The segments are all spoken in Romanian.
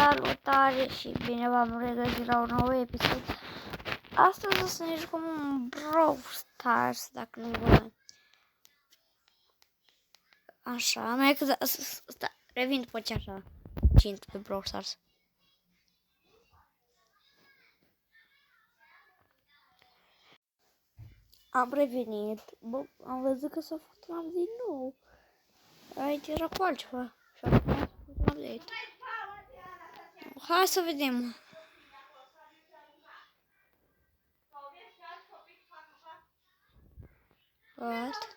Salutare și bine v-am regăsit la un nou episod. Astăzi o să ne jucăm un Brawl Stars, dacă nu vă... Așa, mai că revin după ce așa cint pe Brawl Stars. Am revenit, bă, am văzut că s-a făcut un update din nou. Aici era cu altceva și acum s-a făcut un update. Hai să vedem. What?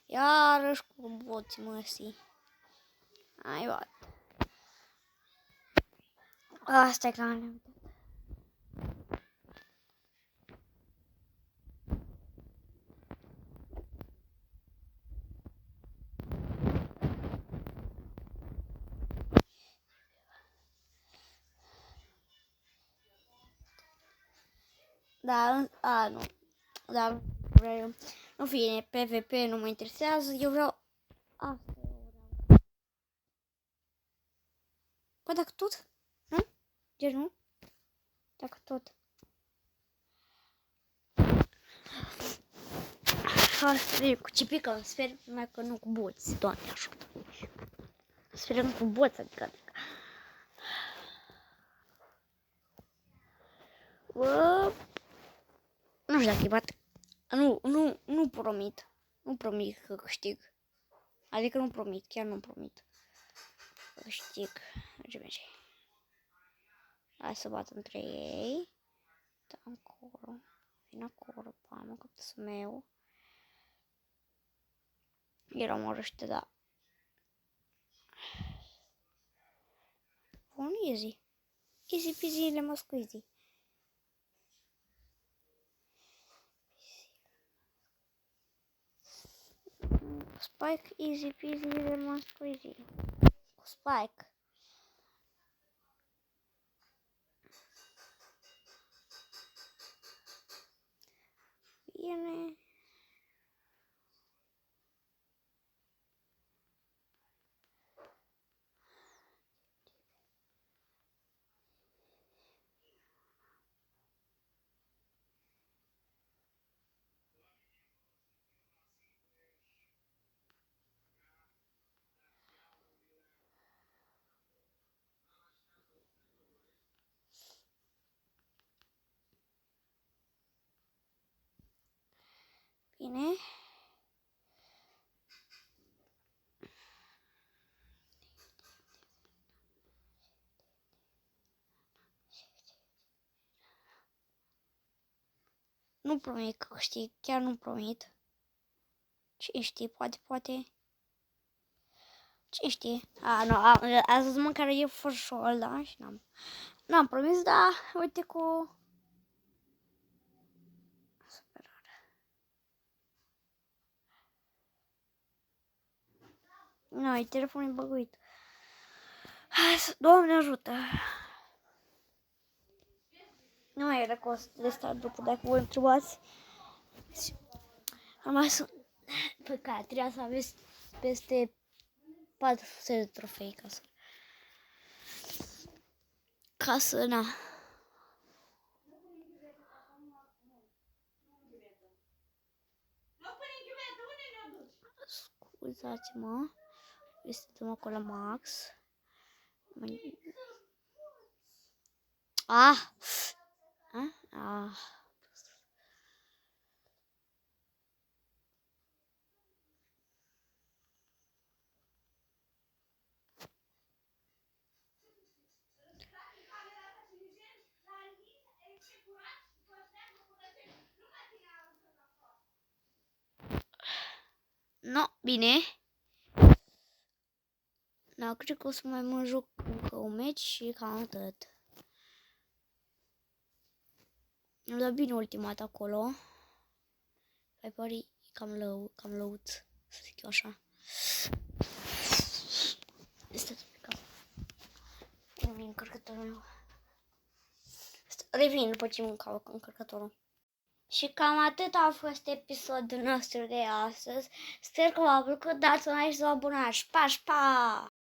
Iarăși cu boții măsii. Ai luat. Asta e ca ne-am uitat. Da, nu. Da, vreau. În fine, PvP nu mă interesează, eu vreau... Asta eu vreau. Bă, dacă tot? Nu? Gen nu? Dacă tot. Asta cu ce pică, sper numai că nu cu boți, Doamne ajută. Sperăm cu boți, adică. Bă, nu știu dacă e bat. Nu promit. Nu promit că câștig. Adică nu promit, chiar nu promit. Câștig. Merge. Hai să bat între ei. Da, încolo. Vin acolo, pamă, căptăsul meu. Era omorăște, da. Bun, easy. Easy peasy, lemon squeezy. Spike, easy peasy, lemon squeezy. Spike. Bine. Bine. Nu promit că știi, chiar nu promit. Cine știe, poate. Cine știe? Nu, azi măcar e fărșol, da? Și n-am promis, da, uite cu... Nu, e telefonul băguit. Hai să... Doamne ajută! Nu mai era cost de stat după, dacă vă întrebați. Am mai pe care trebuia să aveți peste 400 de trofei ca să na. Scuzați-mă. Suntem acolo la max. Ah! No, bine. Da, cred că o să mai mă joc încă un meci și cam atât. Am dat bine ultima dată acolo. Pe pari cam lăuț, să zic eu așa. Este picat. Revin încărcătorul meu. Revin după ce mâncau încărcătorul. Și cam atât a fost episodul nostru de astăzi. Sper că v-a plăcut, dați un like și vă abonați. Pa, pa!